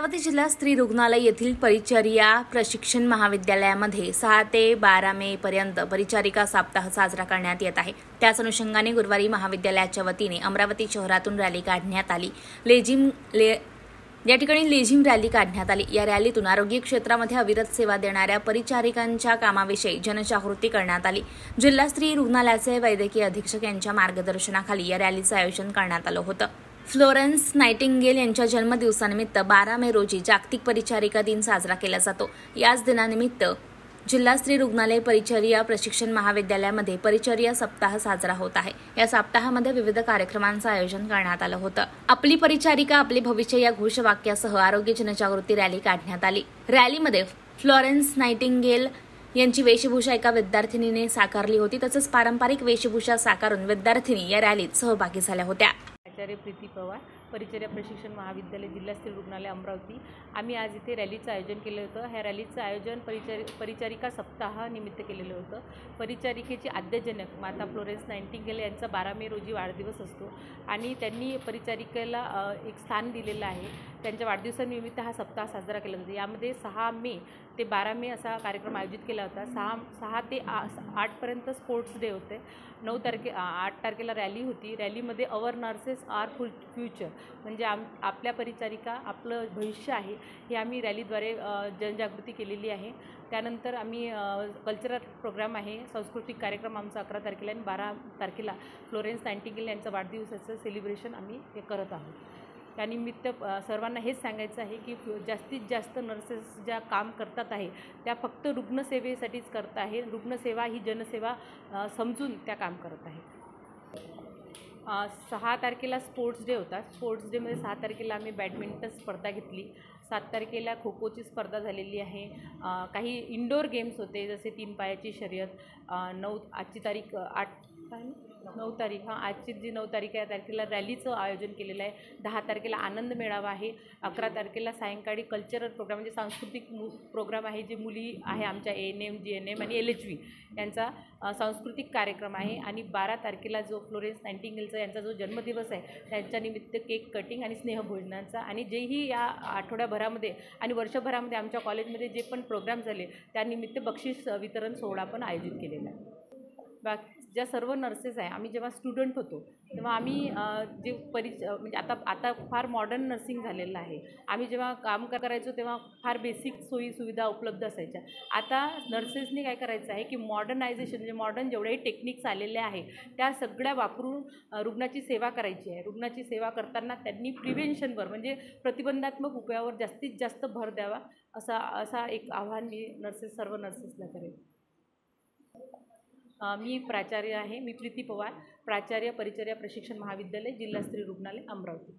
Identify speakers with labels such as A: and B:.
A: अमरावती जिल्हा स्त्री रुग्णालय येथील परिचर्या प्रशिक्षण महाविद्यालयामध्ये 6 ते 12 मे पर्यंत परिचारिका सप्ताह साजरा करण्यात येत आहे। त्याच अनुषंगाने गुरुवारी महाविद्यालयाच्या वतीने अमरावती शहरातून रॅली काढण्यात आली। या ठिकाणी लेझिम रॅली काढण्यात आली। या रॅलीतून आरोग्य क्षेत्रामध्ये अविरत सेवा देणाऱ्या परिचारिकांच्या कामाविषयी जनजागृती करण्यात आली। जिल्हा स्त्री रुग्णालयाचे वैद्यकीय अधीक्षक यांच्या मार्गदर्शनाखाली या रॅलीचे आयोजन करण्यात आलं होतं। फ्लोरेन्स नाइटिंगेल यांच्या जन्मदिवसानिमित्त 12 मे रोजी जागतिक परिचारिका दिन साजरा केला जातो। याच दिनानिमित्त जिल्हा स्त्री रुग्णालय परिचर्या प्रशिक्षण महाविद्यालयामध्ये परिचर्या सप्ताह साजरा होत आहे। या सप्ताहामध्ये विविध कार्यक्रमांचं आयोजन करण्यात आलं होतं। आपली परिचारिका आपले भविष्य या घोषवाक्यासह आरोग्य जनजागृती रॅली काढण्यात आली। रॅलीमध्ये फ्लोरेन्स नाइटिंगेल यांची वेशभूषा एका विद्यार्थिनीने साकारली होती। तसंच पारंपरिक वेशभूषा साकारून विद्यार्थिनी या रॅलीत सहभागी झाल्या होत्या।
B: आचार्य प्रीती पवार, परिचर्या प्रशिक्षण महाविद्यालय, जिल्हा स्त्री रुग्णालय अमरावती। आम्ही आज इथे रॅलीचं आयोजन केलं होतं। ह्या रॅलीचं आयोजन परिचारिका सप्ताह निमित्त केलेलं होतं। परिचारिकेची आद्यजनक माता फ्लोरेन्स नाइटिंगेल यांचा 12 मे रोजी वाढदिवस असतो आणि त्यांनी परिचारिकेला एक स्थान दिलेलं आहे। त्यांच्या वाढदिवसानिमित्त हा सप्ताह साजरा केला जातो। यामध्ये 6 मे ते 12 मे असा कार्यक्रम आयोजित केला होता। 6 ते 8 पर्यंत स्पोर्ट्स डे होते। 8 तारखेला रॅली होती। रॅलीमध्ये अवर नर्सेस आर फ्युचर म्हणजे आपल्या परिचारिका आपलं भविष्य आहे हे आम्ही रॅलीद्वारे जनजागृती केलेली आहे। त्यानंतर आम्ही कल्चरल प्रोग्राम आहे, सांस्कृतिक कार्यक्रम आमचा 11 तारखेला आणि 12 तारखेला फ्लोरेन्स नाइटिंगेल यांचं वाढदिवसाचं सेलिब्रेशन आम्ही हे करत आहोत। त्यानिमित्त सर्वांना हेच सांगायचं आहे की जास्तीत जास्त नर्सेस ज्या काम करतात आहे त्या फक्त रुग्णसेवेसाठीच करत आहे। रुग्णसेवा ही जनसेवा समजून त्या काम करत आहे। 6 तारखेला स्पोर्ट्स डे होता। स्पोर्ट्स डेमध्ये 6 तारखेला आम्ही बॅडमिंटन स्पर्धा घेतली। 7 तारखेला खो खोची स्पर्धा झालेली आहे। काही इंडोर गेम्स होते जसे 3 पायाची शर्यत। आजची तारीख 9 तारीख आजची जी 9 तारीख आहे या तारखेला रॅलीचं आयोजन केलेलं आहे। 10 तारखेला आनंद मेळावा आहे। 11 तारखेला सायंकाळी कल्चरल प्रोग्राम म्हणजे सांस्कृतिक प्रोग्राम आहे, जे मुली आहे आमच्या ANM, GNM आणि LHV यांचा सांस्कृतिक कार्यक्रम आहे। आणि 12 तारखेला जो फ्लोरेन्स नाइटिंगेलचा यांचा जो जन्मदिवस आहे त्यांच्यानिमित्त केक कटिंग आणि स्नेहभोजनांचा आणि जेही या आठवड्याभरामध्ये आणि वर्षभरामध्ये आमच्या कॉलेजमध्ये जे पण प्रोग्राम झाले त्यानिमित्त बक्षीस वितरण सोहळा पण आयोजित केलेला आहे। बाकी ज्या सर्व नर्सेस आहे, आम्ही जेव्हा स्टुडंट होतो तेव्हा आम्ही जे म्हणजे आता फार मॉडर्न नर्सिंग झालेलं आहे। आम्ही जेव्हा काम करायचो तेव्हा फार बेसिक सोयी सुविधा उपलब्ध असायच्या। आता नर्सेसनी काय करायचं आहे की मॉडर्नायझेशन म्हणजे मॉडर्न जेवढेही टेक्निक्स आलेले आहे त्या सगळ्या वापरून रुग्णाची सेवा करायची आहे। रुग्णाची सेवा करताना त्यांनी प्रिव्हेन्शनवर म्हणजे प्रतिबंधात्मक उपायावर जास्तीत जास्त भर द्यावा असा एक आव्हान मी सर्व नर्सेसला करेन। मी प्राचार्य आहे, मी प्रीती पवार, प्राचार्य परिचर्या प्रशिक्षण महाविद्यालय, जिल्हा स्त्री रुग्णालय अमरावती।